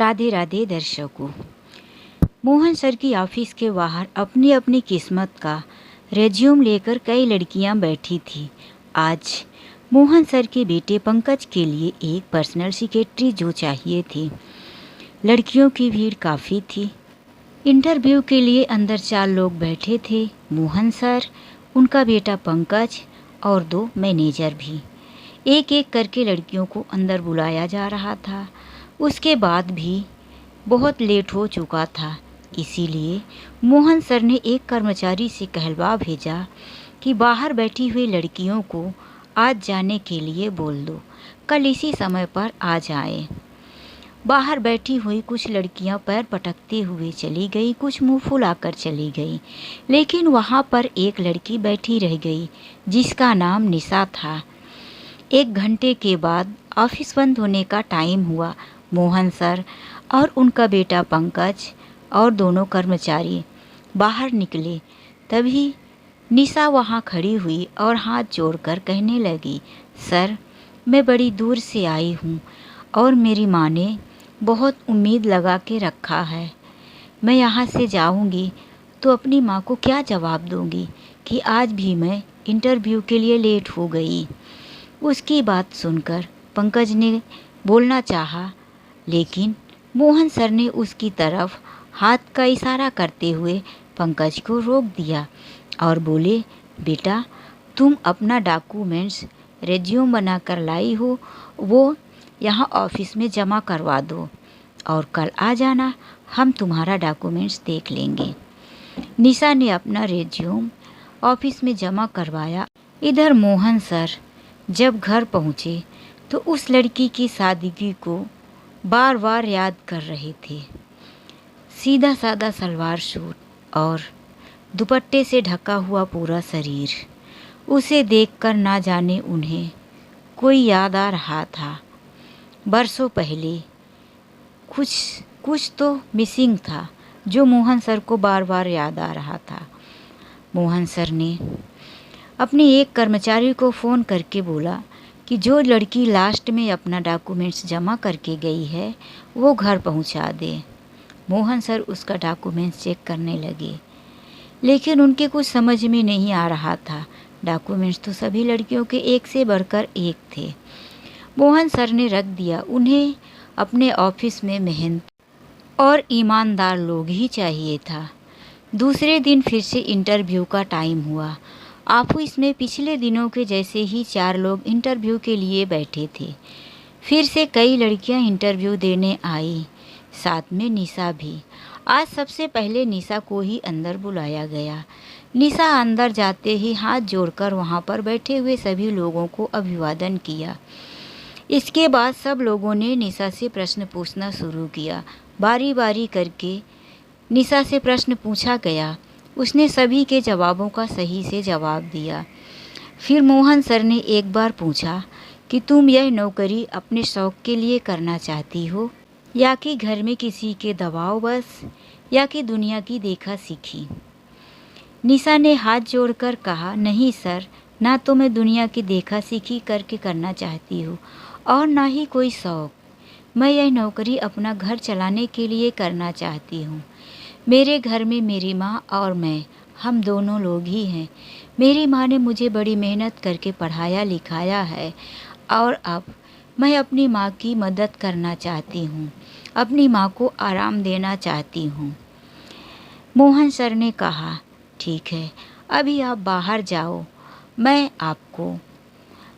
राधे राधे दर्शकों। मोहन सर की ऑफिस के बाहर अपनी अपनी किस्मत का रेज्यूम लेकर कई लड़कियां बैठी थी। आज मोहन सर के बेटे पंकज के लिए एक पर्सनल सेक्रेटरी जो चाहिए थी। लड़कियों की भीड़ काफ़ी थी। इंटरव्यू के लिए अंदर 4 लोग बैठे थे, मोहन सर, उनका बेटा पंकज और 2 मैनेजर भी। एक एक करके लड़कियों को अंदर बुलाया जा रहा था। उसके बाद भी बहुत लेट हो चुका था, इसीलिए मोहन सर ने एक कर्मचारी से कहलवा भेजा कि बाहर बैठी हुई लड़कियों को आज जाने के लिए बोल दो, कल इसी समय पर आ जाए। बाहर बैठी हुई कुछ लड़कियां पैर पटकते हुए चली गई, कुछ मुंह फुलाकर चली गई, लेकिन वहां पर एक लड़की बैठी रह गई जिसका नाम निशा था। 1 घंटे के बाद ऑफिस बंद होने का टाइम हुआ। मोहन सर और उनका बेटा पंकज और दोनों कर्मचारी बाहर निकले, तभी निशा वहाँ खड़ी हुई और हाथ जोड़कर कहने लगी, सर, मैं बड़ी दूर से आई हूँ और मेरी माँ ने बहुत उम्मीद लगा के रखा है। मैं यहाँ से जाऊँगी तो अपनी माँ को क्या जवाब दूँगी कि आज भी मैं इंटरव्यू के लिए लेट हो गई। उसकी बात सुनकर पंकज ने बोलना चाहा, लेकिन मोहन सर ने उसकी तरफ हाथ का इशारा करते हुए पंकज को रोक दिया और बोले, बेटा, तुम अपना डॉक्यूमेंट्स रेज्यूम बनाकर लाई हो, वो यहाँ ऑफिस में जमा करवा दो और कल आ जाना, हम तुम्हारा डॉक्यूमेंट्स देख लेंगे। निशा ने अपना रेज्यूम ऑफिस में जमा करवाया। इधर मोहन सर जब घर पहुँचे तो उस लड़की की सादगी को बार बार याद कर रहे थे। सीधा सादा सलवार सूट और दुपट्टे से ढका हुआ पूरा शरीर, उसे देखकर ना जाने उन्हें कोई याद आ रहा था। बरसों पहले कुछ तो मिसिंग था जो मोहन सर को बार बार याद आ रहा था। मोहन सर ने अपने एक कर्मचारी को फ़ोन करके बोला कि जो लड़की लास्ट में अपना डॉक्यूमेंट्स जमा करके गई है वो घर पहुंचा दे। मोहन सर उसका डॉक्यूमेंट्स चेक करने लगे, लेकिन उनके कुछ समझ में नहीं आ रहा था। डॉक्यूमेंट्स तो सभी लड़कियों के एक से बढ़कर एक थे। मोहन सर ने रख दिया, उन्हें अपने ऑफिस में मेहनत और ईमानदार लोग ही चाहिए था। दूसरे दिन फिर से इंटरव्यू का टाइम हुआ। ऑफिस में पिछले दिनों के जैसे ही 4 लोग इंटरव्यू के लिए बैठे थे। फिर से कई लड़कियां इंटरव्यू देने आई, साथ में निशा भी। आज सबसे पहले निशा को ही अंदर बुलाया गया। निशा अंदर जाते ही हाथ जोड़कर वहां पर बैठे हुए सभी लोगों को अभिवादन किया। इसके बाद सब लोगों ने निशा से प्रश्न पूछना शुरू किया। बारी बारी करके निशा से प्रश्न पूछा गया। उसने सभी के जवाबों का सही से जवाब दिया। फिर मोहन सर ने एक बार पूछा कि तुम यह नौकरी अपने शौक़ के लिए करना चाहती हो या कि घर में किसी के दबाव बस, या कि दुनिया की देखा सीखी। निशा ने हाथ जोड़कर कहा, नहीं सर, ना तो मैं दुनिया की देखा सीखी करके करना चाहती हूँ और ना ही कोई शौक़। मैं यह नौकरी अपना घर चलाने के लिए करना चाहती हूँ। मेरे घर में मेरी माँ और मैं, हम दोनों लोग ही हैं। मेरी माँ ने मुझे बड़ी मेहनत करके पढ़ाया लिखाया है और अब मैं अपनी माँ की मदद करना चाहती हूँ, अपनी माँ को आराम देना चाहती हूँ। मोहन सर ने कहा, ठीक है, अभी आप बाहर जाओ, मैं आपको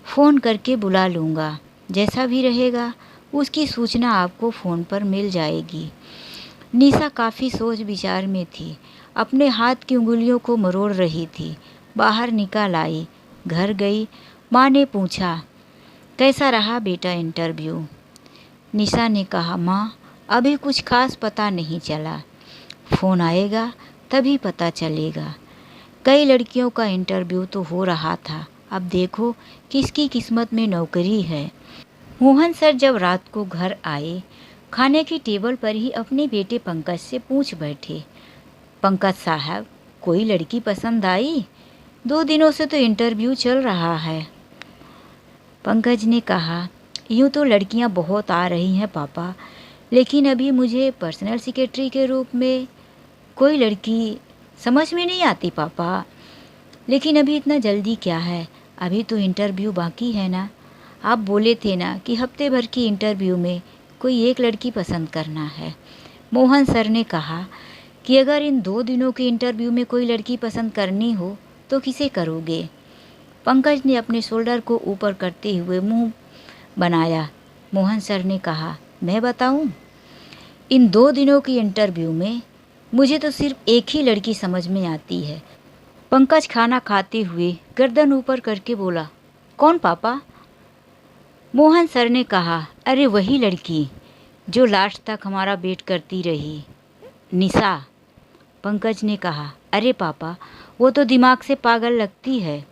फ़ोन करके बुला लूँगा। जैसा भी रहेगा उसकी सूचना आपको फ़ोन पर मिल जाएगी। निशा काफ़ी सोच विचार में थी, अपने हाथ की उंगलियों को मरोड़ रही थी। बाहर निकल आई, घर गई। माँ ने पूछा, कैसा रहा बेटा इंटरव्यू? निशा ने कहा, माँ, अभी कुछ खास पता नहीं चला, फ़ोन आएगा तभी पता चलेगा। कई लड़कियों का इंटरव्यू तो हो रहा था, अब देखो किसकी किस्मत में नौकरी है। मोहन सर जब रात को घर आए, खाने की टेबल पर ही अपने बेटे पंकज से पूछ बैठे, पंकज साहब, कोई लड़की पसंद आई? 2 दिनों से तो इंटरव्यू चल रहा है। पंकज ने कहा, यूँ तो लड़कियां बहुत आ रही हैं पापा, लेकिन अभी मुझे पर्सनल सेक्रेटरी के रूप में कोई लड़की समझ में नहीं आती पापा। लेकिन अभी इतना जल्दी क्या है, अभी तो इंटरव्यू बाकी है ना। आप बोले थे ना कि हफ्ते भर की इंटरव्यू में कोई एक लड़की पसंद करना है। मोहन सर ने कहा कि अगर इन 2 दिनों के इंटरव्यू में कोई लड़की पसंद करनी हो तो किसे करोगे। पंकज ने अपने शोल्डर को ऊपर करते हुए मुंह बनाया। मोहन सर ने कहा, मैं बताऊं? इन 2 दिनों की इंटरव्यू में मुझे तो सिर्फ एक ही लड़की समझ में आती है। पंकज खाना खाते हुए गर्दन ऊपर करके बोला, कौन पापा? मोहन सर ने कहा, अरे वही लड़की जो लास्ट तक हमारा वेट करती रही, निशा। पंकज ने कहा, अरे पापा, वो तो दिमाग से पागल लगती है।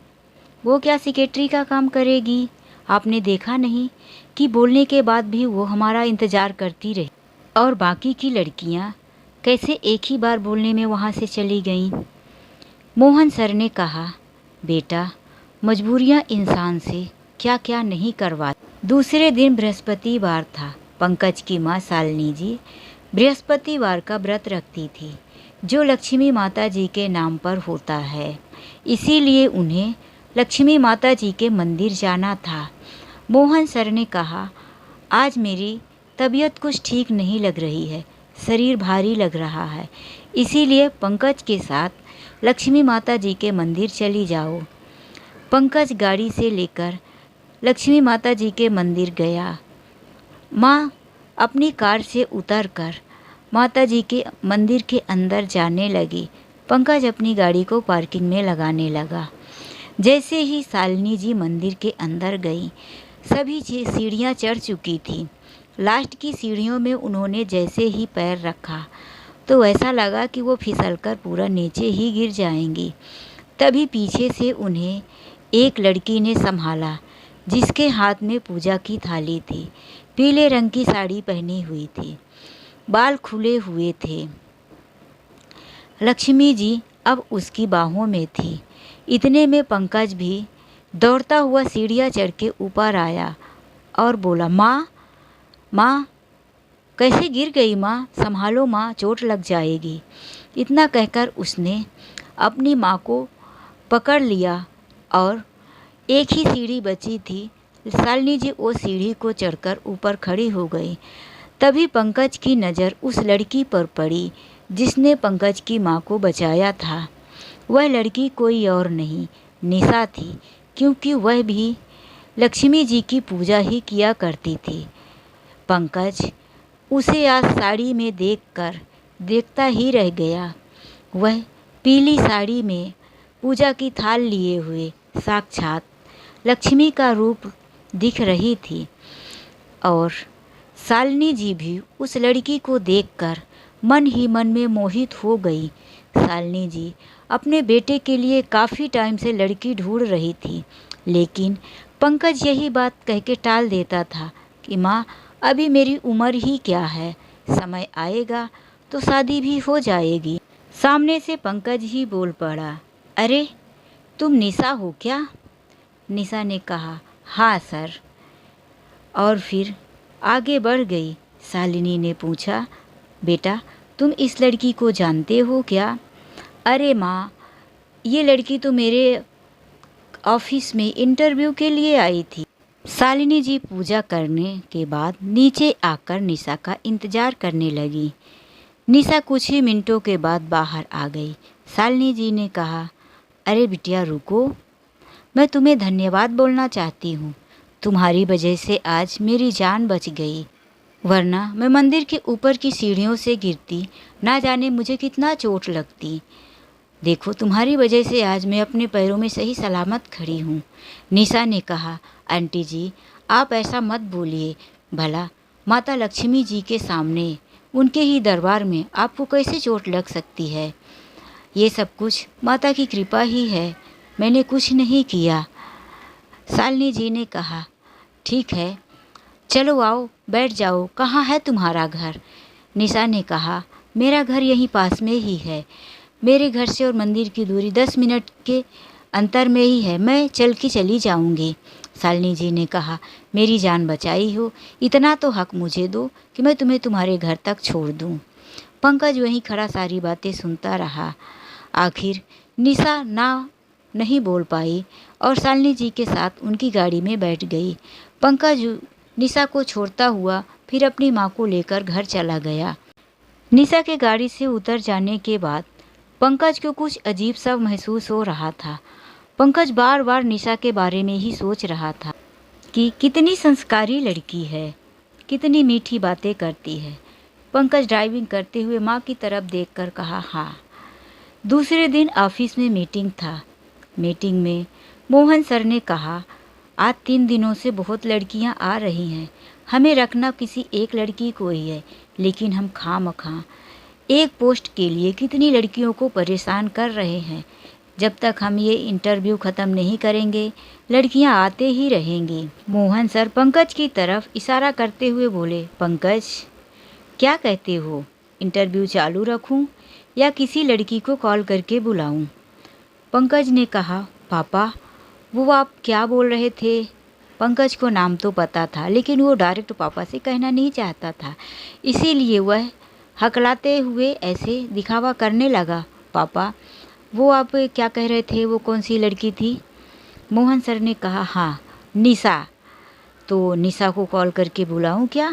वो क्या सेक्रेटरी का काम करेगी? आपने देखा नहीं कि बोलने के बाद भी वो हमारा इंतज़ार करती रही, और बाकी की लड़कियां कैसे एक ही बार बोलने में वहाँ से चली गईं। मोहन सर ने कहा, बेटा, मजबूरियाँ इंसान से क्या क्या नहीं करवा। दूसरे दिन बृहस्पतिवार था। पंकज की माँ शालिनी जी बृहस्पतिवार का व्रत रखती थी, जो लक्ष्मी माता जी के नाम पर होता है। इसीलिए उन्हें लक्ष्मी माता जी के मंदिर जाना था। मोहन सर ने कहा, आज मेरी तबीयत कुछ ठीक नहीं लग रही है, शरीर भारी लग रहा है, इसीलिए पंकज के साथ लक्ष्मी माता जी के मंदिर चली जाओ। पंकज गाड़ी से लेकर लक्ष्मी माता जी के मंदिर गया। माँ अपनी कार से उतरकर माता जी के मंदिर के अंदर जाने लगी। पंकज अपनी गाड़ी को पार्किंग में लगाने लगा। जैसे ही शालिनी जी मंदिर के अंदर गई, सभी सीढ़ियाँ चढ़ चुकी थी। लास्ट की सीढ़ियों में उन्होंने जैसे ही पैर रखा तो ऐसा लगा कि वो फिसलकर पूरा नीचे ही गिर जाएंगी। तभी पीछे से उन्हें एक लड़की ने संभाला, जिसके हाथ में पूजा की थाली थी। पीले रंग की साड़ी पहनी हुई थी, बाल खुले हुए थे। लक्ष्मी जी अब उसकी बाहों में थी। इतने में पंकज भी दौड़ता हुआ सीढ़ियाँ चढ़ के ऊपर आया और बोला, माँ, माँ, कैसे गिर गई माँ? संभालो माँ, चोट लग जाएगी। इतना कहकर उसने अपनी माँ को पकड़ लिया और एक ही सीढ़ी बची थी। शालिनी जी वो सीढ़ी को चढ़कर ऊपर खड़ी हो गई। तभी पंकज की नज़र उस लड़की पर पड़ी जिसने पंकज की माँ को बचाया था। वह लड़की कोई और नहीं, निशा थी, क्योंकि वह भी लक्ष्मी जी की पूजा ही किया करती थी। पंकज उसे आज साड़ी में देखकर देखता ही रह गया। वह पीली साड़ी में पूजा की थाल लिए हुए साक्षात लक्ष्मी का रूप दिख रही थी। और शालिनी जी भी उस लड़की को देखकर मन ही मन में मोहित हो गई। शालिनी जी अपने बेटे के लिए काफ़ी टाइम से लड़की ढूंढ रही थी, लेकिन पंकज यही बात कह के टाल देता था कि माँ, अभी मेरी उम्र ही क्या है, समय आएगा तो शादी भी हो जाएगी। सामने से पंकज ही बोल पड़ा, अरे तुम निशा हो क्या? निशा ने कहा, हाँ सर। और फिर आगे बढ़ गई। शालिनी ने पूछा, बेटा, तुम इस लड़की को जानते हो क्या? अरे माँ, ये लड़की तो मेरे ऑफिस में इंटरव्यू के लिए आई थी। शालिनी जी पूजा करने के बाद नीचे आकर निशा का इंतज़ार करने लगी। निशा कुछ ही मिनटों के बाद बाहर आ गई। शालिनी जी ने कहा, अरे बिटिया रुको, मैं तुम्हें धन्यवाद बोलना चाहती हूँ। तुम्हारी वजह से आज मेरी जान बच गई, वरना मैं मंदिर के ऊपर की सीढ़ियों से गिरती, ना जाने मुझे कितना चोट लगती। देखो, तुम्हारी वजह से आज मैं अपने पैरों में सही सलामत खड़ी हूँ। निशा ने कहा, आंटी जी, आप ऐसा मत बोलिए। भला माता लक्ष्मी जी के सामने, उनके ही दरबार में आपको कैसे चोट लग सकती है? ये सब कुछ माता की कृपा ही है, मैंने कुछ नहीं किया। शालिनी जी ने कहा, ठीक है, चलो आओ बैठ जाओ, कहाँ है तुम्हारा घर? निशा ने कहा, मेरा घर यहीं पास में ही है। मेरे घर से और मंदिर की दूरी 10 मिनट के अंतर में ही है, मैं चल के चली जाऊंगी। शालिनी जी ने कहा, मेरी जान बचाई हो, इतना तो हक मुझे दो कि मैं तुम्हें तुम्हारे घर तक छोड़ दूँ। पंकज वहीं खड़ा सारी बातें सुनता रहा। आखिर निशा नहीं बोल पाई और शालिनी जी के साथ उनकी गाड़ी में बैठ गई। पंकज निशा को छोड़ता हुआ फिर अपनी माँ को लेकर घर चला गया। निशा के गाड़ी से उतर जाने के बाद पंकज को कुछ अजीब सा महसूस हो रहा था। पंकज बार बार निशा के बारे में ही सोच रहा था कि कितनी संस्कारी लड़की है, कितनी मीठी बातें करती है। पंकज ड्राइविंग करते हुए माँ की तरफ देखकर कहा, हाँ। दूसरे दिन ऑफिस में मीटिंग था। मीटिंग में मोहन सर ने कहा, आज 3 दिनों से बहुत लड़कियां आ रही हैं, हमें रखना किसी एक लड़की को ही है, लेकिन हम खामखा एक पोस्ट के लिए कितनी लड़कियों को परेशान कर रहे हैं। जब तक हम ये इंटरव्यू ख़त्म नहीं करेंगे, लड़कियां आते ही रहेंगी। मोहन सर पंकज की तरफ इशारा करते हुए बोले, पंकज क्या कहते हो, इंटरव्यू चालू रखूं या किसी लड़की को कॉल करके बुलाऊं? पंकज ने कहा, पापा वो आप क्या बोल रहे थे? पंकज को नाम तो पता था, लेकिन वो डायरेक्ट पापा से कहना नहीं चाहता था, इसीलिए वह हकलाते हुए ऐसे दिखावा करने लगा। पापा वो आप क्या कह रहे थे, वो कौन सी लड़की थी? मोहन सर ने कहा, हाँ निशा। तो निशा को कॉल करके बुलाऊं क्या?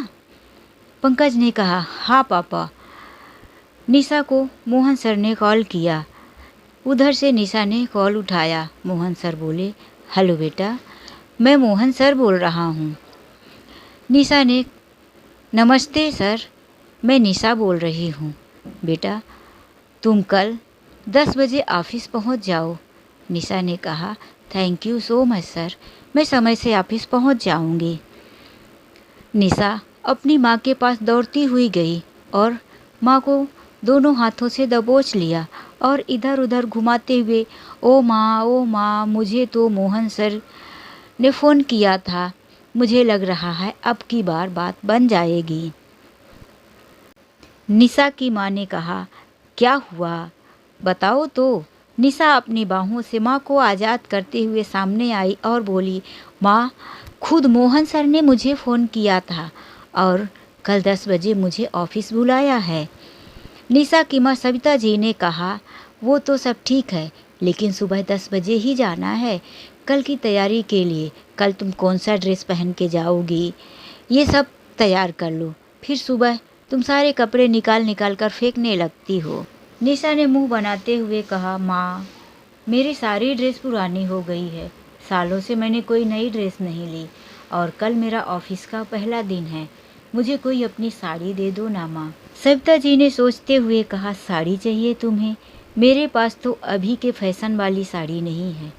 पंकज ने कहा, हाँ पापा। निशा को मोहन सर ने कॉल किया। उधर से निशा ने कॉल उठाया। मोहन सर बोले, हेलो बेटा, मैं मोहन सर बोल रहा हूँ। निशा ने, नमस्ते सर, मैं निशा बोल रही हूँ। बेटा तुम कल 10 बजे ऑफिस पहुँच जाओ। निशा ने कहा, thank you so much sir, मैं समय से ऑफिस पहुँच जाऊँगी। निशा अपनी माँ के पास दौड़ती हुई गई और माँ को दोनों हाथों से दबोच लिया और इधर उधर घुमाते हुए, ओ माँ, मुझे तो मोहन सर ने फ़ोन किया था, मुझे लग रहा है अब की बार बात बन जाएगी। निशा की माँ ने कहा, क्या हुआ बताओ तो। निशा अपनी बाहों से माँ को आज़ाद करते हुए सामने आई और बोली, माँ खुद मोहन सर ने मुझे फ़ोन किया था और कल 10 बजे मुझे ऑफिस बुलाया है। निशा की माँ सविता जी ने कहा, वो तो सब ठीक है, लेकिन सुबह 10 बजे ही जाना है कल की तैयारी के लिए। कल तुम कौन सा ड्रेस पहन के जाओगी, ये सब तैयार कर लो, फिर सुबह तुम सारे कपड़े निकाल कर फेंकने लगती हो। निशा ने मुंह बनाते हुए कहा, माँ मेरी सारी ड्रेस पुरानी हो गई है, सालों से मैंने कोई नई ड्रेस नहीं ली और कल मेरा ऑफिस का पहला दिन है, मुझे कोई अपनी साड़ी दे दो ना माँ। सविता जी ने सोचते हुए कहा, साड़ी चाहिए तुम्हें? मेरे पास तो अभी के फैशन वाली साड़ी नहीं है,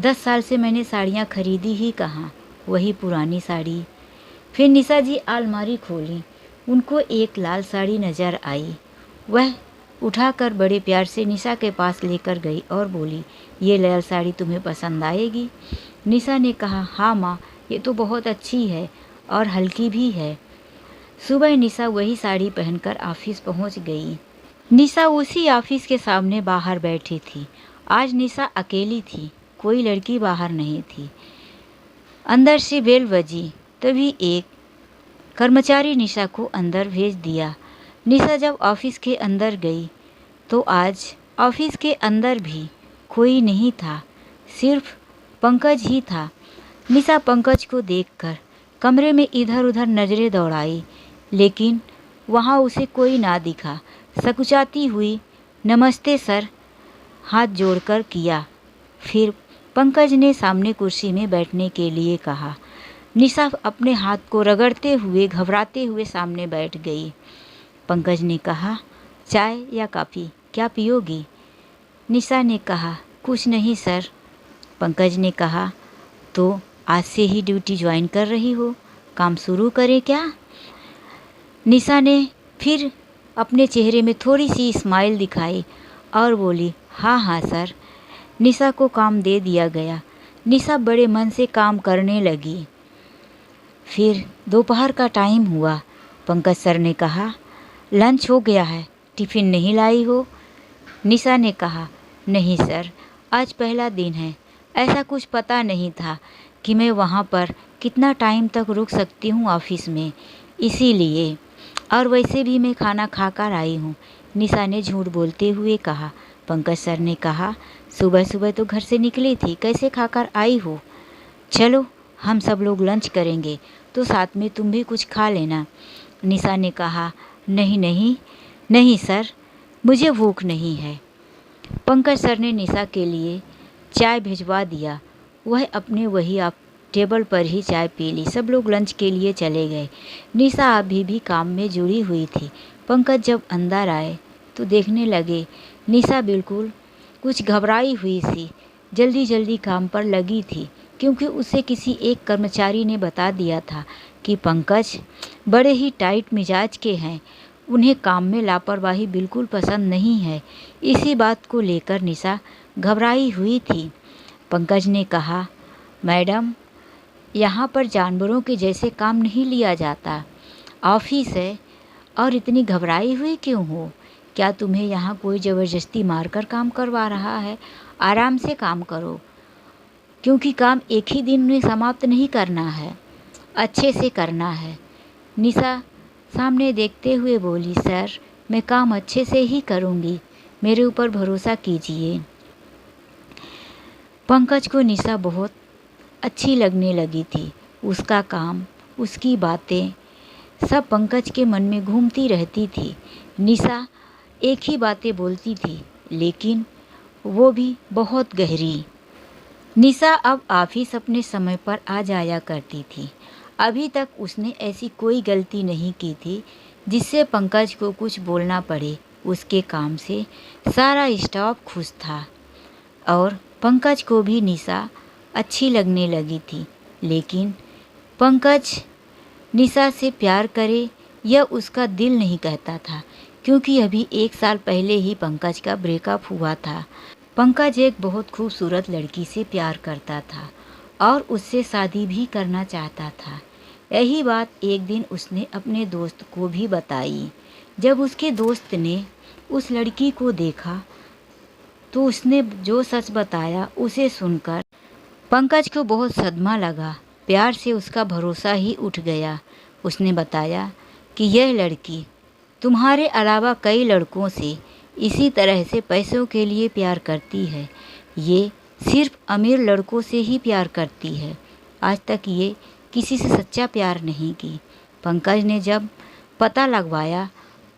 10 साल से मैंने साड़ियाँ खरीदी ही कहाँ, वही पुरानी साड़ी। फिर निशा जी अलमारी खोली, उनको एक लाल साड़ी नज़र आई। वह उठाकर बड़े प्यार से निशा के पास लेकर गई और बोली, ये लाल साड़ी तुम्हें पसंद आएगी? निशा ने कहा, हाँ माँ, ये तो बहुत अच्छी है और हल्की भी है। सुबह निशा वही साड़ी पहनकर ऑफिस पहुंच गई। निशा उसी ऑफिस के सामने बाहर बैठी थी। आज निशा अकेली थी, कोई लड़की बाहर नहीं थी। अंदर से बेल बजी, तभी एक कर्मचारी निशा को अंदर भेज दिया। निशा जब ऑफिस के अंदर गई तो आज ऑफिस के अंदर भी कोई नहीं था, सिर्फ पंकज ही था। निशा पंकज को देखकर कमरे में इधर उधर नज़रें दौड़ाई, लेकिन वहाँ उसे कोई ना दिखा। सकुचाती हुई, नमस्ते सर, हाथ जोड़कर किया। फिर पंकज ने सामने कुर्सी में बैठने के लिए कहा। निशा अपने हाथ को रगड़ते हुए घबराते हुए सामने बैठ गई। पंकज ने कहा, चाय या कॉफ़ी क्या पियोगी? निशा ने कहा, कुछ नहीं सर। पंकज ने कहा, तो आज से ही ड्यूटी ज्वाइन कर रही हो, काम शुरू करें क्या? निशा ने फिर अपने चेहरे में थोड़ी सी स्माइल दिखाई और बोली, हाँ सर। निशा को काम दे दिया गया। निशा बड़े मन से काम करने लगी। फिर दोपहर का टाइम हुआ। पंकज सर ने कहा, लंच हो गया है, टिफ़िन नहीं लाई हो? निशा ने कहा, नहीं सर, आज पहला दिन है, ऐसा कुछ पता नहीं था कि मैं वहाँ पर कितना टाइम तक रुक सकती हूँ ऑफिस में, इसीलिए। और वैसे भी मैं खाना खाकर आई हूँ, निशा ने झूठ बोलते हुए कहा। पंकज सर ने कहा, सुबह सुबह तो घर से निकली थी, कैसे खाकर आई हो? चलो हम सब लोग लंच करेंगे तो साथ में तुम भी कुछ खा लेना। निशा ने कहा, नहीं नहीं नहीं सर, मुझे भूख नहीं है। पंकज सर ने निशा के लिए चाय भिजवा दिया। वह अपने वही आप टेबल पर ही चाय पी ली। सब लोग लंच के लिए चले गए। निशा अभी भी काम में जुड़ी हुई थी। पंकज जब अंदर आए तो देखने लगे निशा बिल्कुल कुछ घबराई हुई सी जल्दी जल्दी काम पर लगी थी, क्योंकि उसे किसी एक कर्मचारी ने बता दिया था कि पंकज बड़े ही टाइट मिजाज के हैं, उन्हें काम में लापरवाही बिल्कुल पसंद नहीं है। इसी बात को लेकर निशा घबराई हुई थी। पंकज ने कहा, मैडम यहाँ पर जानवरों के जैसे काम नहीं लिया जाता, ऑफिस है, और इतनी घबराई हुई क्यों हो? क्या तुम्हें यहाँ कोई ज़बरदस्ती मारकर काम करवा रहा है? आराम से काम करो, क्योंकि काम एक ही दिन में समाप्त नहीं करना है, अच्छे से करना है। निशा सामने देखते हुए बोली, सर मैं काम अच्छे से ही करूँगी, मेरे ऊपर भरोसा कीजिए। पंकज को निशा बहुत अच्छी लगने लगी थी। उसका काम, उसकी बातें सब पंकज के मन में घूमती रहती थी। निशा एक ही बातें बोलती थी, लेकिन वो भी बहुत गहरी। निशा अब ऑफिस अपने समय पर आ जाया करती थी। अभी तक उसने ऐसी कोई गलती नहीं की थी जिससे पंकज को कुछ बोलना पड़े। उसके काम से सारा स्टाफ खुश था और पंकज को भी निशा अच्छी लगने लगी थी। लेकिन पंकज निशा से प्यार करे यह उसका दिल नहीं कहता था, क्योंकि अभी 1 साल पहले ही पंकज का ब्रेकअप हुआ था। पंकज एक बहुत खूबसूरत लड़की से प्यार करता था और उससे शादी भी करना चाहता था। यही बात एक दिन उसने अपने दोस्त को भी बताई। जब उसके दोस्त ने उस लड़की को देखा तो उसने जो सच बताया उसे सुनकर पंकज को बहुत सदमा लगा। प्यार से उसका भरोसा ही उठ गया। उसने बताया कि यह लड़की तुम्हारे अलावा कई लड़कों से इसी तरह से पैसों के लिए प्यार करती है। ये सिर्फ अमीर लड़कों से ही प्यार करती है, आज तक ये किसी से सच्चा प्यार नहीं की। पंकज ने जब पता लगवाया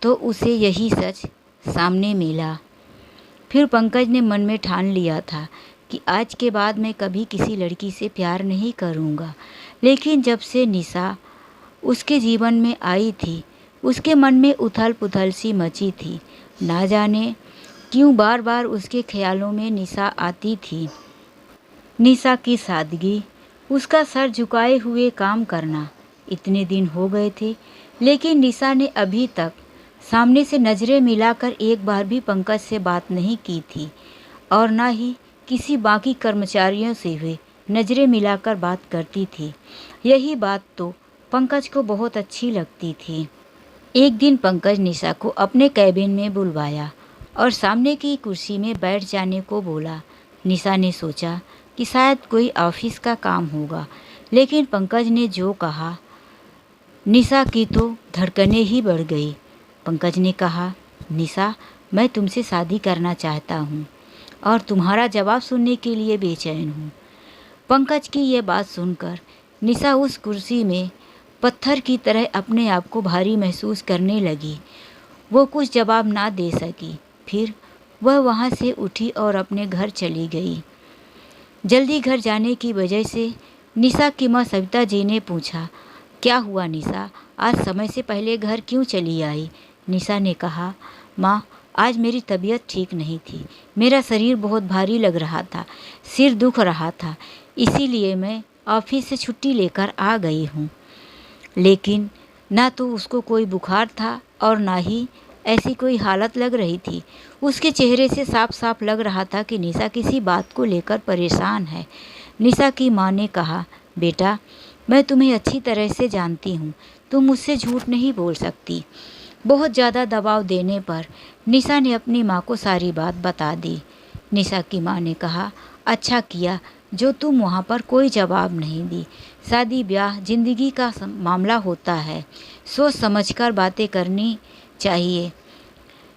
तो उसे यही सच सामने मिला। फिर पंकज ने मन में ठान लिया था कि आज के बाद मैं कभी किसी लड़की से प्यार नहीं करूँगा। लेकिन जब से निशा उसके जीवन में आई थी, उसके मन में उथल पुथल सी मची थी। ना जाने क्यों बार बार उसके ख्यालों में निशा आती थी। निशा की सादगी, उसका सर झुकाए हुए काम करना। इतने दिन हो गए थे, लेकिन निशा ने अभी तक सामने से नज़रें मिलाकर एक बार भी पंकज से बात नहीं की थी और ना ही किसी बाकी कर्मचारियों से वे नज़रें मिलाकर बात करती थी। यही बात तो पंकज को बहुत अच्छी लगती थी। एक दिन पंकज निशा को अपने कैबिन में बुलवाया और सामने की कुर्सी में बैठ जाने को बोला। निशा ने सोचा कि शायद कोई ऑफिस का काम होगा, लेकिन पंकज ने जो कहा, निशा की तो धड़कनें ही बढ़ गई। पंकज ने कहा, निशा मैं तुमसे शादी करना चाहता हूँ और तुम्हारा जवाब सुनने के लिए बेचैन हूँ। पंकज की ये बात सुनकर निशा उस कुर्सी में पत्थर की तरह अपने आप को भारी महसूस करने लगी। वो कुछ जवाब ना दे सकी। फिर वह वहाँ से उठी और अपने घर चली गई। जल्दी घर जाने की वजह से निशा की माँ सविता जी ने पूछा, क्या हुआ निशा, आज समय से पहले घर क्यों चली आई? निशा ने कहा, माँ आज मेरी तबीयत ठीक नहीं थी, मेरा शरीर बहुत भारी लग रहा था, सिर दुख रहा था, इसीलिए मैं ऑफिस से छुट्टी लेकर आ गई हूँ। लेकिन ना तो उसको कोई बुखार था और ना ही ऐसी कोई हालत लग रही थी। उसके चेहरे से साफ साफ लग रहा था कि निशा किसी बात को लेकर परेशान है। निशा की माँ ने कहा, बेटा मैं तुम्हें अच्छी तरह से जानती हूँ, तुम मुझसे झूठ नहीं बोल सकती। बहुत ज़्यादा दबाव देने पर निशा ने अपनी माँ को सारी बात बता दी। निशा की माँ ने कहा, अच्छा किया जो तुम वहाँ पर कोई जवाब नहीं दी। शादी ब्याह जिंदगी का मामला होता है, सोच समझकर बातें करनी चाहिए।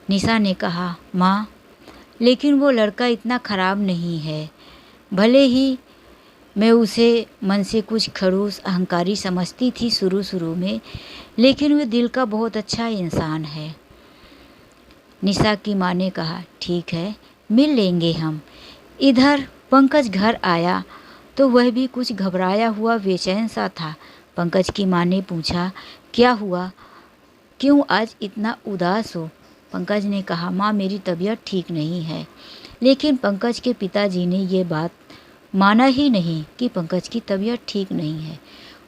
निशा ने कहा, माँ लेकिन वो लड़का इतना ख़राब नहीं है। भले ही मैं उसे मन से कुछ खड़ूस अहंकारी समझती थी शुरू में, लेकिन वो दिल का बहुत अच्छा इंसान है। निशा की माँ ने कहा, ठीक है मिल लेंगे हम। इधर पंकज घर आया तो वह भी कुछ घबराया हुआ बेचैन सा था। पंकज की माँ ने पूछा, क्या हुआ, क्यों आज इतना उदास हो? पंकज ने कहा, माँ मेरी तबीयत ठीक नहीं है। लेकिन पंकज के पिताजी ने ये बात माना ही नहीं कि पंकज की तबीयत ठीक नहीं है।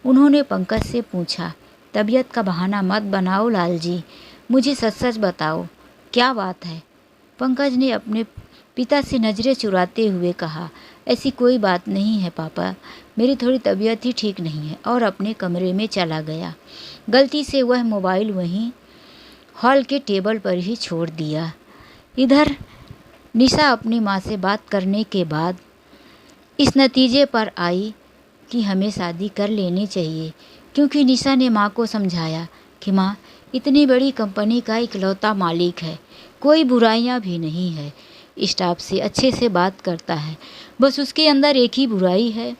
उन्होंने पंकज से पूछा, तबीयत का बहाना मत बनाओ लाल जी, मुझे सच सच बताओ क्या बात है? पंकज ने अपने पिता से नज़रें चुराते हुए कहा, ऐसी कोई बात नहीं है पापा, मेरी थोड़ी तबीयत ही ठीक नहीं है, और अपने कमरे में चला गया। गलती से वह मोबाइल वहीं हॉल के टेबल पर ही छोड़ दिया। इधर निशा अपनी माँ से बात करने के बाद इस नतीजे पर आई कि हमें शादी कर लेनी चाहिए, क्योंकि निशा ने माँ को समझाया कि माँ इतनी बड़ी कंपनी का इकलौता मालिक है, कोई बुराइयाँ भी नहीं है, स्टाफ से अच्छे से बात करता है, बस उसके अंदर एक ही बुराई है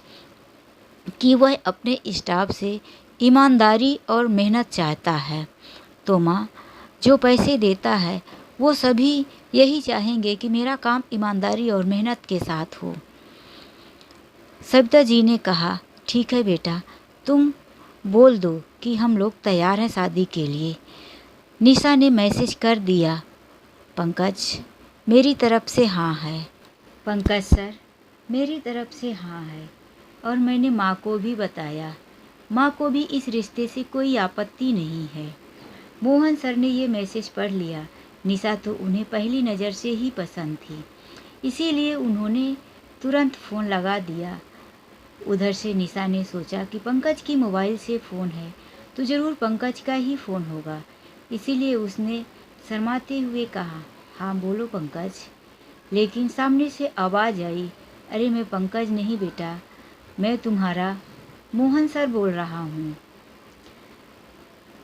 कि वह अपने स्टाफ से ईमानदारी और मेहनत चाहता है। तो माँ जो पैसे देता है वो सभी यही चाहेंगे कि मेरा काम ईमानदारी और मेहनत के साथ हो। सविता जी ने कहा, ठीक है बेटा, तुम बोल दो कि हम लोग तैयार हैं शादी के लिए। निशा ने मैसेज कर दिया, पंकज मेरी तरफ से हाँ है। पंकज सर मेरी तरफ से हाँ है, और मैंने माँ को भी बताया, माँ को भी इस रिश्ते से कोई आपत्ति नहीं है। मोहन सर ने ये मैसेज पढ़ लिया। निशा तो उन्हें पहली नज़र से ही पसंद थी, इसीलिए उन्होंने तुरंत फ़ोन लगा दिया। उधर से निशा ने सोचा कि पंकज की मोबाइल से फ़ोन है तो ज़रूर पंकज का ही फ़ोन होगा, इसीलिए उसने शर्माते हुए कहा, हाँ बोलो पंकज। लेकिन सामने से आवाज़ आई, अरे मैं पंकज नहीं बेटा, मैं तुम्हारा मोहन सर बोल रहा हूँ।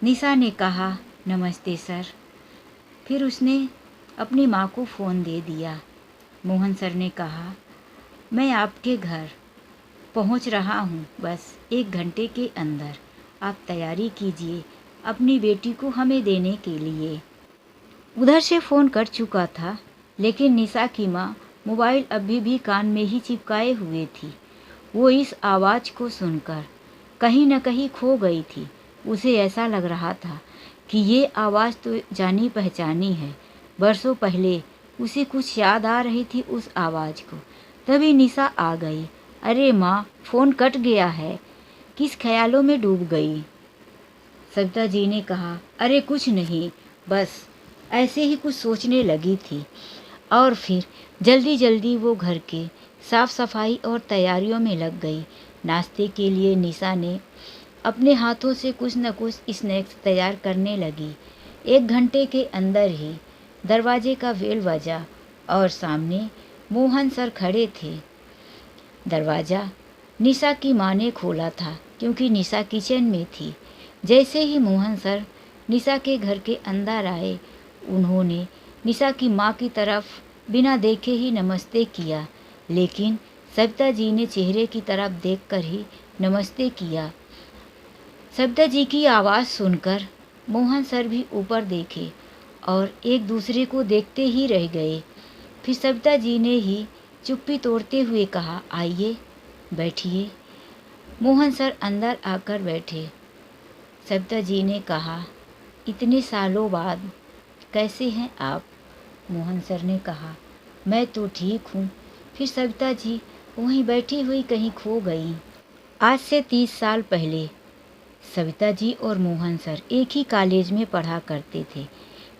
निशा ने कहा, नमस्ते सर। फिर उसने अपनी माँ को फ़ोन दे दिया। मोहन सर ने कहा, मैं आपके घर पहुंच रहा हूं, बस 1 घंटे के अंदर। आप तैयारी कीजिए अपनी बेटी को हमें देने के लिए। उधर से फ़ोन कर चुका था, लेकिन निशा की माँ मोबाइल अभी भी कान में ही चिपकाए हुए थी। वो इस आवाज़ को सुनकर कहीं न कहीं खो गई थी। उसे ऐसा लग रहा था कि ये आवाज़ तो जानी पहचानी है। बरसों पहले उसे कुछ याद आ रही थी उस आवाज़ को। तभी निशा आ गई। अरे माँ, फ़ोन कट गया है, किस ख्यालों में डूब गई? सविता जी ने कहा, अरे कुछ नहीं, बस ऐसे ही कुछ सोचने लगी थी। और फिर जल्दी जल्दी वो घर के साफ सफाई और तैयारियों में लग गई। नाश्ते के लिए निशा ने अपने हाथों से कुछ न कुछ स्नैक्स तैयार करने लगी। 1 घंटे के अंदर ही दरवाजे का बेल बजा और सामने मोहन सर खड़े थे। दरवाज़ा निशा की माँ ने खोला था, क्योंकि निशा किचन में थी। जैसे ही मोहन सर निशा के घर के अंदर आए, उन्होंने निशा की माँ की तरफ बिना देखे ही नमस्ते किया, लेकिन सविता जी ने चेहरे की तरफ देखकर ही नमस्ते किया। सविता जी की आवाज़ सुनकर मोहन सर भी ऊपर देखे और एक दूसरे को देखते ही रह गए। फिर सविता जी ने ही चुप्पी तोड़ते हुए कहा, आइए बैठिए। मोहन सर अंदर आकर बैठे। सविता जी ने कहा, इतने सालों बाद कैसे हैं आप? मोहन सर ने कहा, मैं तो ठीक हूँ। फिर सविता जी वहीं बैठी हुई कहीं खो गई। आज से 30 साल पहले सविता जी और मोहन सर एक ही कॉलेज में पढ़ा करते थे।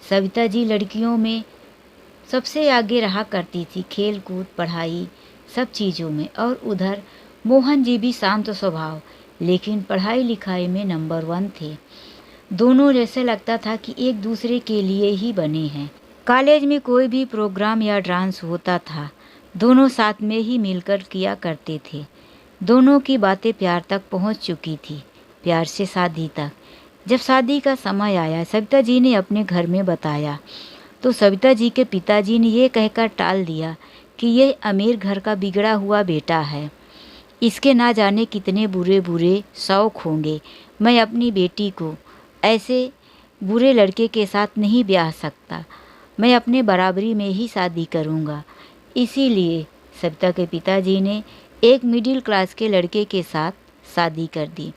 सविता जी लड़कियों में सबसे आगे रहा करती थी, खेल कूद पढ़ाई सब चीज़ों में, और उधर मोहन जी भी शांत स्वभाव, लेकिन पढ़ाई लिखाई में नंबर 1 थे। दोनों जैसे लगता था कि एक दूसरे के लिए ही बने हैं। कॉलेज में कोई भी प्रोग्राम या डांस होता था दोनों साथ में ही मिलकर किया करते थे। दोनों की बातें प्यार तक पहुंच चुकी थी, प्यार से शादी तक। जब शादी का समय आया, सविता जी ने अपने घर में बताया तो सविता जी के पिताजी ने ये कहकर टाल दिया कि यह अमीर घर का बिगड़ा हुआ बेटा है, इसके ना जाने कितने बुरे बुरे शौक होंगे। मैं अपनी बेटी को ऐसे बुरे लड़के के साथ नहीं ब्याह सकता, मैं अपने बराबरी में ही शादी करूँगा। इसीलिए सविता के पिताजी ने एक मिडिल क्लास के लड़के के साथ शादी कर दी।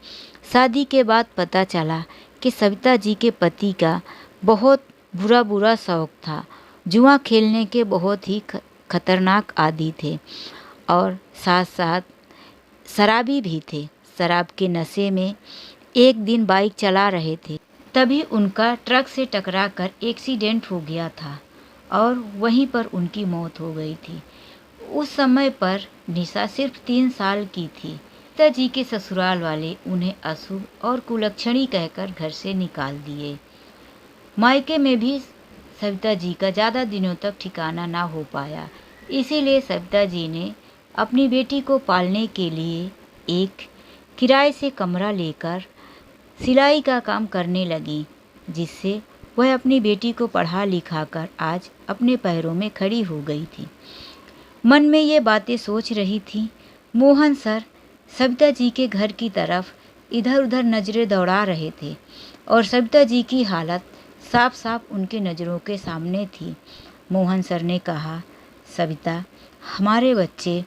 शादी के बाद पता चला कि सविता जी के पति का बहुत बुरा शौक था। जुआ खेलने के बहुत ही खतरनाक आदी थे और साथ साथ शराबी भी थे। शराब के नशे में एक दिन बाइक चला रहे थे, तभी उनका ट्रक से टकराकर एक्सीडेंट हो गया था और वहीं पर उनकी मौत हो गई थी। उस समय पर निशा सिर्फ 3 साल की थी। पिताजी के ससुराल वाले उन्हें अशुभ और कुलक्षणी कहकर घर से निकाल दिए। मायके में भी सविता जी का ज़्यादा दिनों तक ठिकाना ना हो पाया। इसीलिए सविता जी ने अपनी बेटी को पालने के लिए एक किराए से कमरा लेकर सिलाई का काम करने लगी, जिससे वह अपनी बेटी को पढ़ा लिखाकर आज अपने पैरों में खड़ी हो गई थी। मन में ये बातें सोच रही थी, मोहन सर सविता जी के घर की तरफ इधर उधर नज़रें दौड़ा रहे थे और सविता जी की हालत साफ साफ उनकी नज़रों के सामने थी। मोहन सर ने कहा, सविता, हमारे बच्चे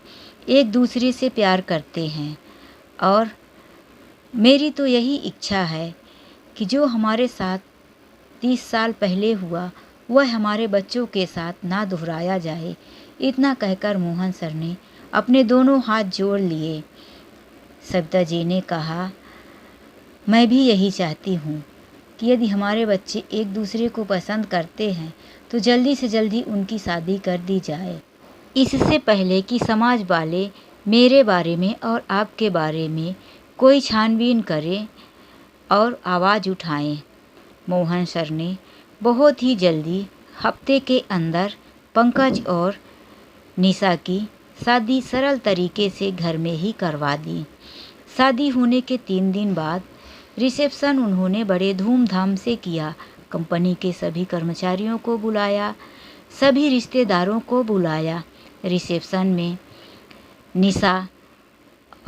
एक दूसरे से प्यार करते हैं और मेरी तो यही इच्छा है कि जो हमारे साथ 30 साल पहले हुआ वह हमारे बच्चों के साथ ना दोहराया जाए। इतना कहकर मोहन सर ने अपने दोनों हाथ जोड़ लिए। सविता जी ने कहा, मैं भी यही चाहती हूँ कि यदि हमारे बच्चे एक दूसरे को पसंद करते हैं तो जल्दी से जल्दी उनकी शादी कर दी जाए, इससे पहले कि समाज वाले मेरे बारे में और आपके बारे में कोई छानबीन करें और आवाज़ उठाएं। मोहन सर ने बहुत ही जल्दी हफ्ते के अंदर पंकज और निशा की शादी सरल तरीके से घर में ही करवा दी। शादी होने के 3 दिन बाद रिसेप्शन उन्होंने बड़े धूमधाम से किया। कंपनी के सभी कर्मचारियों को बुलाया, सभी रिश्तेदारों को बुलाया। रिसेप्शन में निशा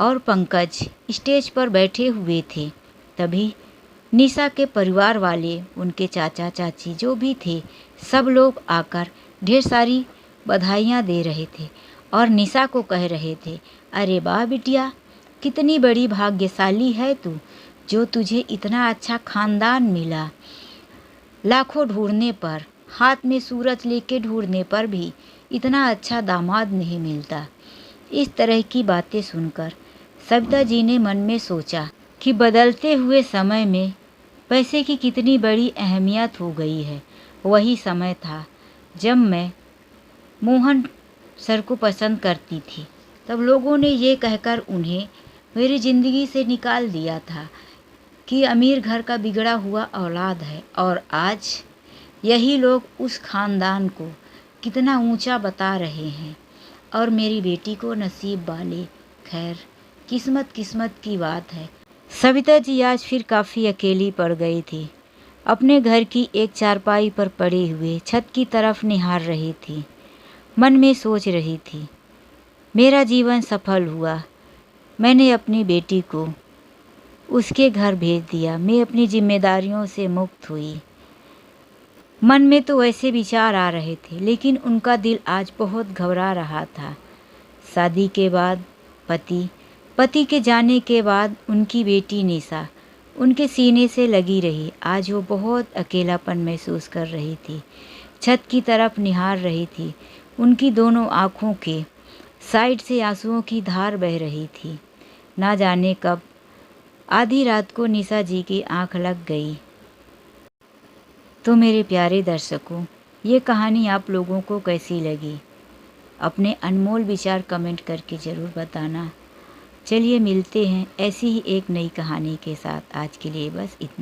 और पंकज स्टेज पर बैठे हुए थे। तभी निशा के परिवार वाले, उनके चाचा चाची जो भी थे, सब लोग आकर ढेर सारी बधाइयाँ दे रहे थे और निशा को कह रहे थे, अरे वाह बिटिया, कितनी बड़ी भाग्यशाली है तू, जो तुझे इतना अच्छा खानदान मिला। लाखों ढूंढने पर, हाथ में सूरज लेके ढूंढने पर भी इतना अच्छा दामाद नहीं मिलता। इस तरह की बातें सुनकर सविता जी ने मन में सोचा कि बदलते हुए समय में पैसे की कितनी बड़ी अहमियत हो गई है। वही समय था जब मैं मोहन सर को पसंद करती थी, तब लोगों ने ये कहकर उन्हें मेरी ज़िंदगी से निकाल दिया था कि अमीर घर का बिगड़ा हुआ औलाद है, और आज यही लोग उस ख़ानदान को कितना ऊंचा बता रहे हैं और मेरी बेटी को नसीब वाले। खैर, किस्मत की बात है। सविता जी आज फिर काफ़ी अकेली पड़ गई थी। अपने घर की एक चारपाई पर पड़े हुए छत की तरफ निहार रही थी। मन में सोच रही थी, मेरा जीवन सफल हुआ, मैंने अपनी बेटी को उसके घर भेज दिया, मैं अपनी जिम्मेदारियों से मुक्त हुई। मन में तो ऐसे विचार आ रहे थे, लेकिन उनका दिल आज बहुत घबरा रहा था। शादी के बाद पति के जाने के बाद उनकी बेटी निशा उनके सीने से लगी रही। आज वो बहुत अकेलापन महसूस कर रही थी। छत की तरफ निहार रही थी। उनकी दोनों आँखों के साइड से आंसुओं की धार बह रही थी। ना जाने कब आधी रात को निशा जी की आँख लग गई। तो मेरे प्यारे दर्शकों, ये कहानी आप लोगों को कैसी लगी? अपने अनमोल विचार कमेंट करके ज़रूर बताना। चलिए मिलते हैं ऐसी ही एक नई कहानी के साथ। आज के लिए बस इतना।